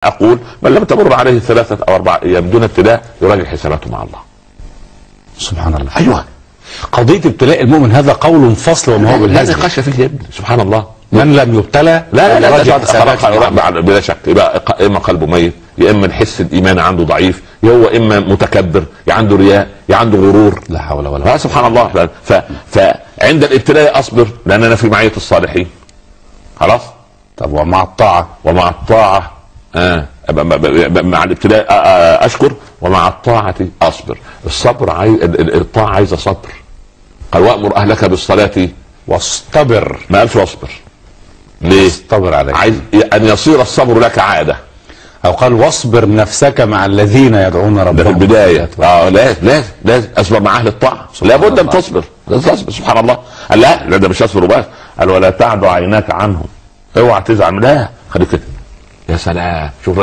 اقول من لم تمر عليه 3 أو 4 ايام دون ابتلاء يراجع حساباته مع الله. سبحان الله. ايوه، قضيه ابتلاء المؤمن هذا قول فصل وما هو لا بالهزل. نقاش فيه يا ابني. سبحان الله. من لم يبتلى لا يراجع حساباته. بلا شك يبقى اما قلبه ميت، يا اما حس الايمان عنده ضعيف، يا هو اما متكبر، يا عنده رياء، يا عنده غرور. لا حول ولا قوه. سبحان الله. فعند الابتلاء اصبر لان انا في معيه الصالحين. خلاص. طب ومع الطاعه؟ ومع الطاعه مع الابتلاء اشكر، ومع الطاعه اصبر. الصبر الطاعه عايزه صبر. قال وامر اهلك بالصلاه واصطبر، ما قالش واصبر. ليه؟ اصطبر عليك. عايز ان يصير الصبر لك عاده. او قال واصبر نفسك مع الذين يدعون ربهم. ده في البدايه. لازم اصبر مع اهل الطاعه، لابد ان تصبر. سبحان الله. قال لا ده مش اصبر وبس، قال ولا تعد عيناك عنهم، اوعى تزعل. لا خليك كده. يا سلام، شوف